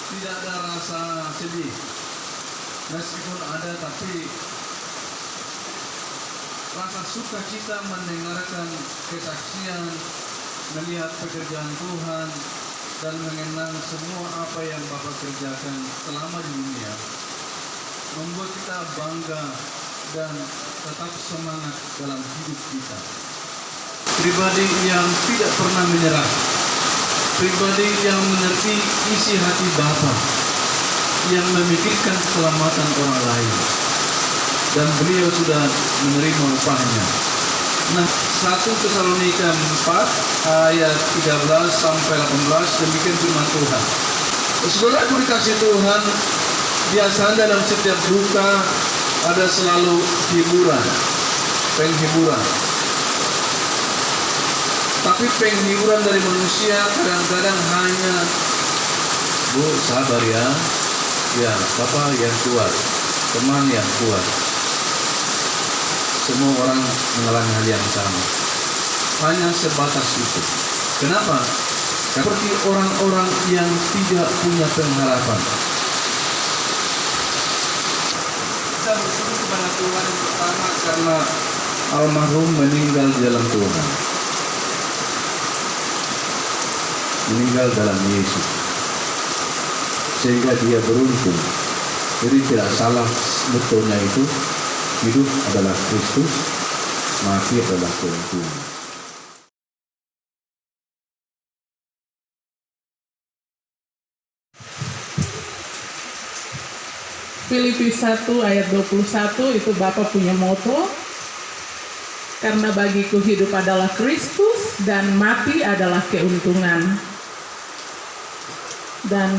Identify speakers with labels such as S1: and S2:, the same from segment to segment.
S1: tidak ada rasa sedih. Meskipun ada, tapi rasa sukacita mendengarkan kesaksian, melihat pekerjaan Tuhan, dan mengenang semua apa yang Bapak kerjakan selama di dunia, membuat kita bangga dan tetap semangat dalam hidup kita. Pribadi yang tidak pernah menyerah, pribadi yang mengerti isi hati Bapa, yang memikirkan keselamatan orang lain, dan beliau sudah menerima upahnya. Nah, 1 Tesalonika 4 ayat 13 sampai 18, demikian firman Tuhan. Saudaraku dikasih Tuhan, biasa dalam setiap duka ada selalu hiburan, penghiburan. Tapi penghiburan dari manusia kadang-kadang hanya, Bu, sabar ya, Bapak yang kuat, teman yang kuat. Semua orang mengalami hal yang sama. Hanya sebatas itu. Kenapa? Seperti orang-orang yang tidak punya pengharapan. Kita bersyukur kepada Tuhan yang pertama karena almarhum meninggal di dalam Tuhan. Meninggal dalam Yesus. Sehingga dia beruntung. Jadi tidak salah betulnya itu. Hidup adalah Kristus, mati adalah keuntungan.
S2: Filipi 1 ayat 21 itu Bapak punya moto, karena bagiku hidup adalah Kristus dan mati adalah keuntungan. Dan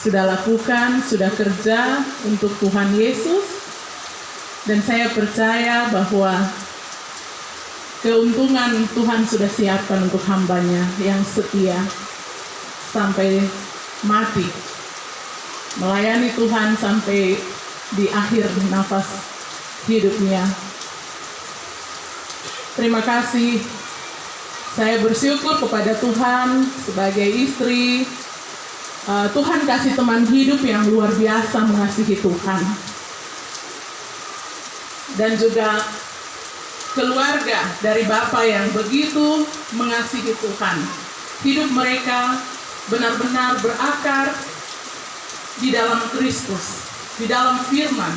S2: sudah lakukan, sudah kerja untuk Tuhan Yesus. Dan saya percaya bahwa keuntungan Tuhan sudah siapkan untuk hambanya yang setia sampai mati. Melayani Tuhan sampai di akhir nafas hidupnya. Terima kasih. Saya bersyukur kepada Tuhan sebagai istri. Tuhan kasih teman hidup yang luar biasa mengasihi Tuhan. Dan juga keluarga dari Bapa yang begitu mengasihi Tuhan. Hidup mereka benar-benar berakar di dalam Kristus, di dalam firman.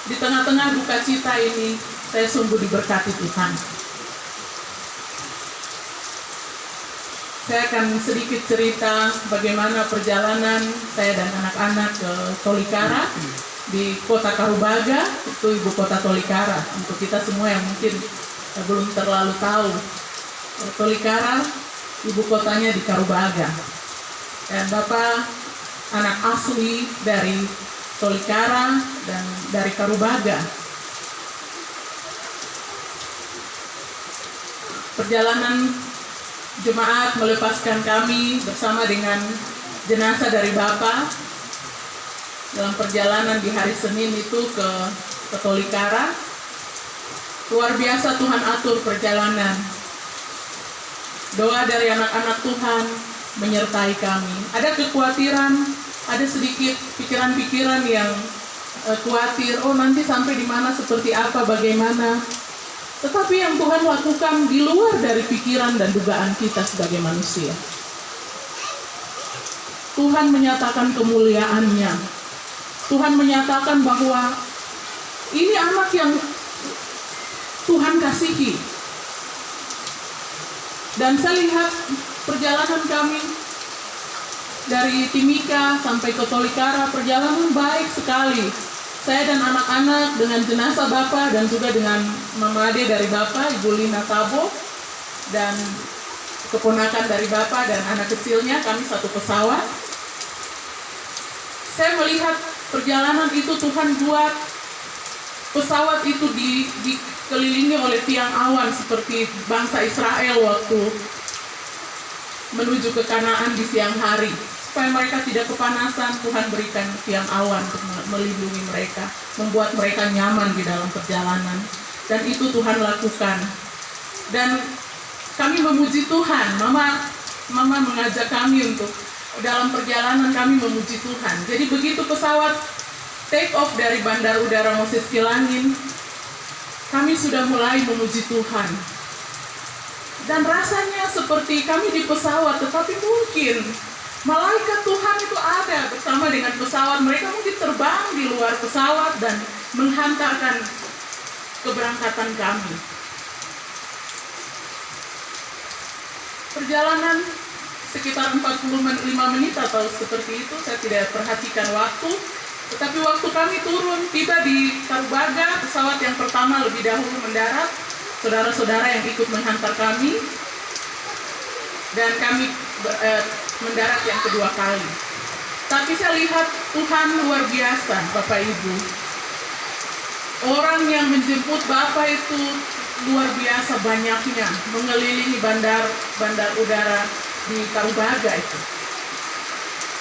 S2: Di tengah-tengah duka cita ini, saya sungguh diberkati Tuhan. Saya akan sedikit cerita bagaimana perjalanan saya dan anak-anak ke Tolikara. Di kota Karubaga, itu ibu kota Tolikara. Untuk kita semua yang mungkin belum terlalu tahu, Tolikara ibu kotanya di Karubaga. Dan Bapak anak asli dari Tolikara dan dari Karubaga. Perjalanan jemaat melepaskan kami bersama dengan jenazah dari Bapak dalam perjalanan di hari Senin itu ke Tolikara. Luar biasa Tuhan atur perjalanan. Doa dari anak-anak Tuhan menyertai kami. Ada kekhawatiran, ada sedikit pikiran-pikiran yang khawatir, nanti sampai di mana, seperti apa, bagaimana. Tetapi yang Tuhan lakukan di luar dari pikiran dan dugaan kita sebagai manusia. Tuhan menyatakan kemuliaan-Nya. Tuhan menyatakan bahwa ini anak yang Tuhan kasihi. Dan saya lihat perjalanan kami dari Timika sampai ke Tolikara, perjalanan baik sekali. Saya dan anak-anak dengan jenazah Bapak dan juga dengan Mama Ade dari Bapak, Ibu Lina Tabo, dan keponakan dari Bapak dan anak kecilnya, kami satu pesawat. Saya melihat perjalanan itu Tuhan buat pesawat itu dikelilingi oleh tiang awan seperti bangsa Israel waktu menuju ke Kanaan di siang hari. Supaya mereka tidak kepanasan, Tuhan berikan tiang awan untuk melindungi mereka, membuat mereka nyaman di dalam perjalanan. Dan itu Tuhan lakukan. Dan kami memuji Tuhan, Mama Mama mengajak kami untuk dalam perjalanan kami memuji Tuhan. Jadi begitu pesawat take off dari Bandar Udara Moses Kilangin, kami sudah mulai memuji Tuhan. Dan rasanya seperti kami di pesawat, tetapi mungkin malaikat Tuhan itu ada bersama dengan pesawat. Mereka mungkin terbang di luar pesawat dan menghantarkan keberangkatan kami. Perjalanan sekitar 45 menit atau seperti itu, saya tidak perhatikan waktu. Tetapi waktu kami turun, tiba di Tarubaga, pesawat yang pertama lebih dahulu mendarat, saudara-saudara yang ikut menghantar kami, dan kami mendarat yang kedua kali. Tapi saya lihat Tuhan luar biasa, Bapak Ibu. Orang yang menjemput Bapak itu luar biasa banyaknya, mengelilingi bandar udara di Tarubaga itu.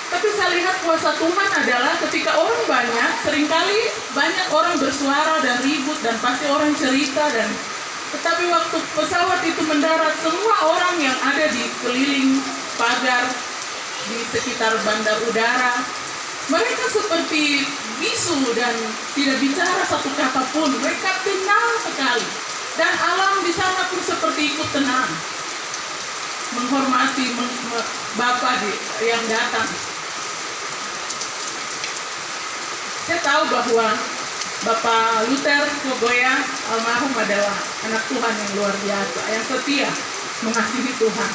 S2: Tapi saya lihat kuasa Tuhan adalah ketika orang banyak, seringkali banyak orang bersuara dan ribut dan pasti orang cerita, dan tetapi waktu pesawat itu mendarat, semua orang yang ada di keliling pagar di sekitar bandar udara, mereka seperti bisu dan tidak bicara satu kata pun. Mereka tenang sekali. Dan alam di sana pun seperti ikut tenang, menghormati Bapak yang datang. Saya tahu bahwa Bapak Luther Kogoya almarhum adalah anak Tuhan yang luar biasa, yang setia, mengasihi Tuhan.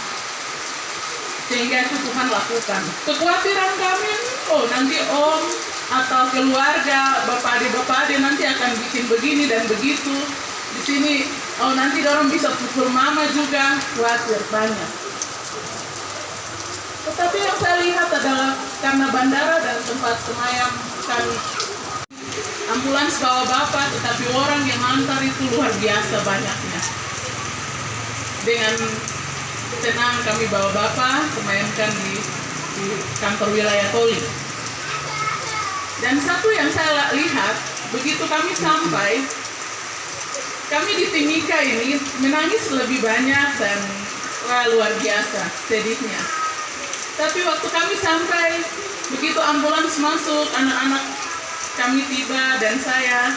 S2: Sehingga itu Tuhan lakukan. Kekhawatiran kami, nanti om atau keluarga, bapak ade nanti akan bikin begini dan begitu. Di sini, nanti orang bisa pukul mama juga, khawatir banyak. Tetapi yang saya lihat adalah karena bandara dan tempat semayam kami, ambulans bawa Bapak, tetapi orang yang antar itu luar biasa banyaknya. Dengan tenang kami bawa Bapak, semayamkan di kantor wilayah Toli. Dan satu yang saya lihat, begitu kami sampai, kami di Timika ini menangis lebih banyak dan luar biasa sedihnya. Tapi waktu kami sampai, begitu ambulans masuk, anak-anak kami tiba dan saya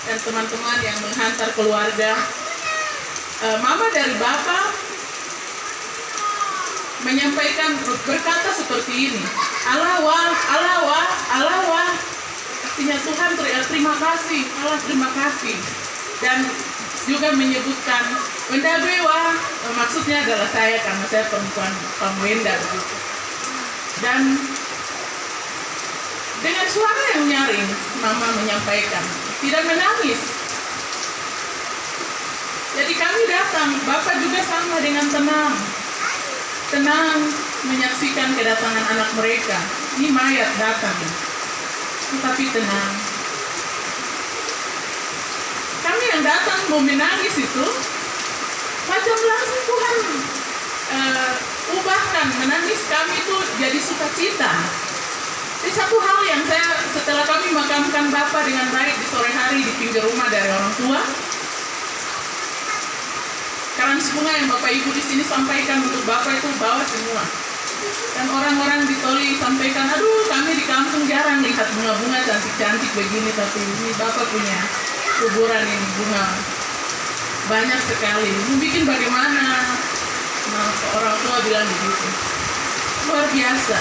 S2: dan teman-teman yang menghantar keluarga, mama dari Bapak menyampaikan, berkata seperti ini, Allah, artinya Tuhan terima kasih, Allah terima kasih. Dan juga menyebutkan Wendabewa, maksudnya adalah saya karena saya perempuan Pamwenda begitu. Dan dengan suara yang nyaring, mama menyampaikan, tidak menangis. Jadi kami datang, Bapak juga sama dengan tenang menyaksikan kedatangan anak mereka. Ini mayat datang, tetapi tenang. Kami yang datang mau menangis itu, macam langsung Tuhan ubahkan menangis kami itu jadi sukacita. Ini satu hal yang saya, setelah kami makamkan Bapak dengan baik di sore hari di pinggir rumah dari orang tua, kerans bunga yang Bapak Ibu di sini sampaikan untuk Bapak itu bawa semua. Dan orang-orang di Toli sampaikan, aduh kami di kampung jarang lihat bunga-bunga cantik-cantik begini, tapi ini Bapak punya kuburan ini bunga banyak sekali. Ini bikin bagaimana? Nah, orang tua bilang begitu. Luar biasa.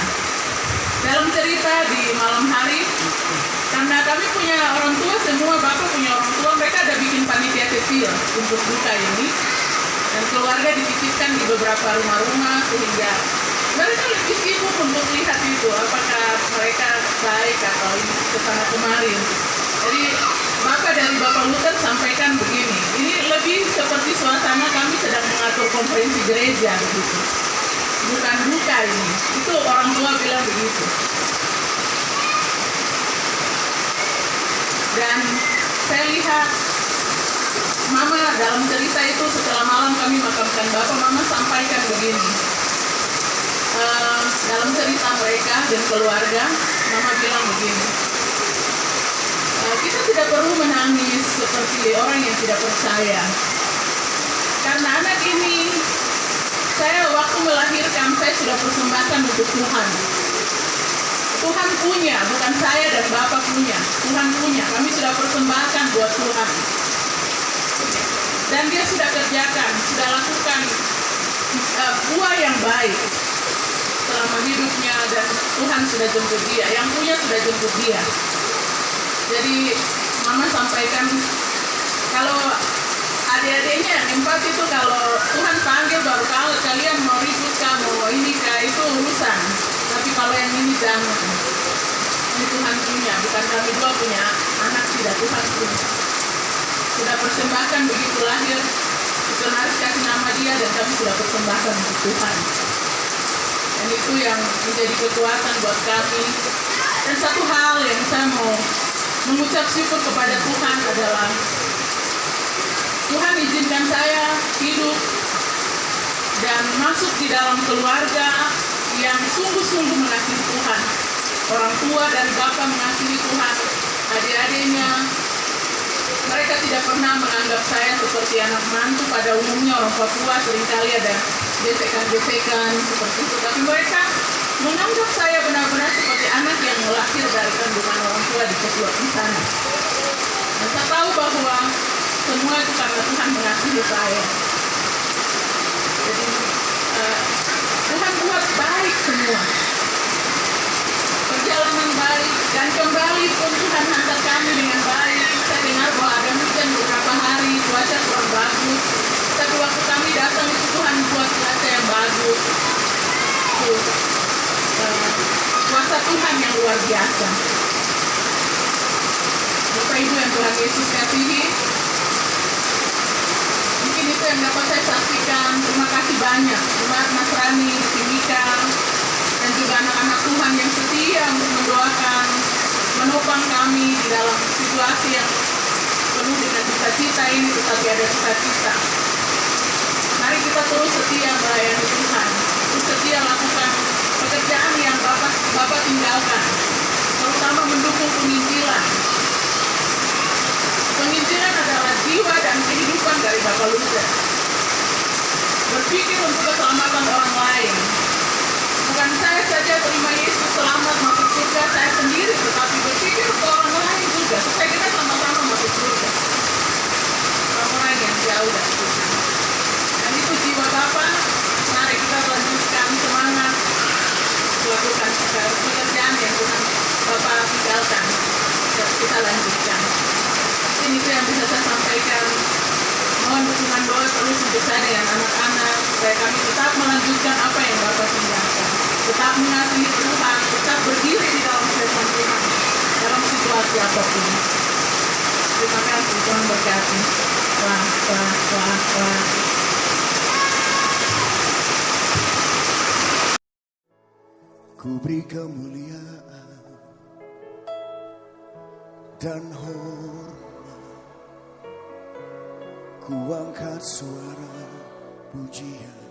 S2: Dalam cerita di malam hari, karena kami punya orang tua semua, Bapak punya orang tua, mereka ada bikin panitia kecil untuk duka ini. Dan keluarga dititipkan di beberapa rumah-rumah sehingga mereka lebih sibuk untuk lihat itu, apakah mereka baik atau kesana kemari. Jadi Bapak dari Bapak Luther sampaikan begini, ini lebih seperti suasana kami sedang mengatur konferensi gereja begitu. Bukan duka ini, itu orang tua bilang begitu. Dan saya lihat Mama dalam cerita itu setelah malam kami makamkan Bapak, Mama sampaikan begini. Dalam cerita mereka dan keluarga, Mama bilang begini. Kita tidak perlu menangis seperti orang yang tidak percaya. Karena anak ini Saya waktu melahirkan, saya sudah persembahkan untuk Tuhan. Tuhan punya, bukan saya dan Bapak punya. Tuhan punya, kami sudah persembahkan buat Tuhan. Dan dia sudah kerjakan, sudah lakukan buah yang baik selama hidupnya, dan Tuhan sudah jemput dia. Yang punya sudah jemput dia. Jadi Mama sampaikan, kalau adik-adiknya yang empat itu, kalau Tuhan panggil baru kalau kalian mau ribut kah, mau ini kah, itu urusan. Tapi kalau yang ini jangan. Ini Tuhan punya, bukan kami dua punya anak, tidak, Tuhan punya. Sudah persembahkan begitu lahir, itu harus kasih nama dia, dan kami sudah persembahkan untuk Tuhan. Dan itu yang menjadi kekuatan buat kami. Dan satu hal yang saya mau mengucap syukur kepada Tuhan adalah Tuhan izinkan saya hidup dan masuk di dalam keluarga yang sungguh-sungguh mengasihi Tuhan. Orang tua dan bapak mengasihi Tuhan, adik-adiknya, mereka tidak pernah menganggap saya seperti anak mantu. Pada umumnya orang Papua seringkali ada gesekan-gesekan seperti itu, tapi mereka menganggap saya benar-benar seperti anak yang lahir dari kandungan orang tua di sana. Dan saya tahu bahwa semua itu karena Tuhan mengasihi saya. Jadi Tuhan buat baik semua. Perjalanan baik, dan kembali pun Tuhan hantar kami dengan baik. Saya dengar bahwa ada hujan beberapa hari, cuaca kurang bagus. Tapi waktu kami datang itu Tuhan buat cuaca yang bagus. Itu kuasa Tuhan yang luar biasa. Bapak Ibu yang Tuhan Yesus kasihi, mungkin itu yang dapat saya saksikan. Terima kasih banyak buat Mas Rani, Timika, dan juga anak-anak Tuhan yang setia untuk mendoakan, menopang kami di dalam situasi yang penuh dengan cita-cita ini, tetapi ada cita-cita. Mari kita terus setia melayani Tuhan, terus setia lakukan pekerjaan yang Bapak tinggalkan, terutama mendukung penginjilan. Penginjilan adalah jiwa dan kehidupan dari Bapak Luther. Berpikir untuk keselamatan orang lain. Bukan saya saja terima Yesus selamat masuk surga saya sendiri, tetapi berpikir untuk orang lain juga, supaya kita sama-sama masuk surga. Orang-orang yang jauh dari Tuhan. Dan itu jiwa Bapak. Mari kita lanjutkan semangat melakukan pekerjaan yang Tuhan Bapak tinggalkan. Kita lanjutkan. Ini itu yang bisa saya sampaikan. Mohon dukungan doa terus untuk saya dengan anak-anak, supaya kami tetap melanjutkan apa yang Bapak tinggalkan. Tetap mengasihi Tuhan, tetap berdiri di dalam firman Tuhan dalam situasi apapun. Terima kasih, Tuhan berkati. Wah.
S3: Ku beri kemuliaan dan hormat, ku angkat suara pujian,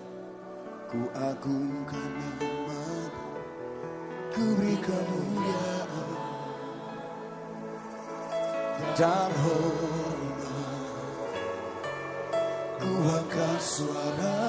S3: ku agungkan nama, ku beri kemuliaan dan hormat, ku angkat suara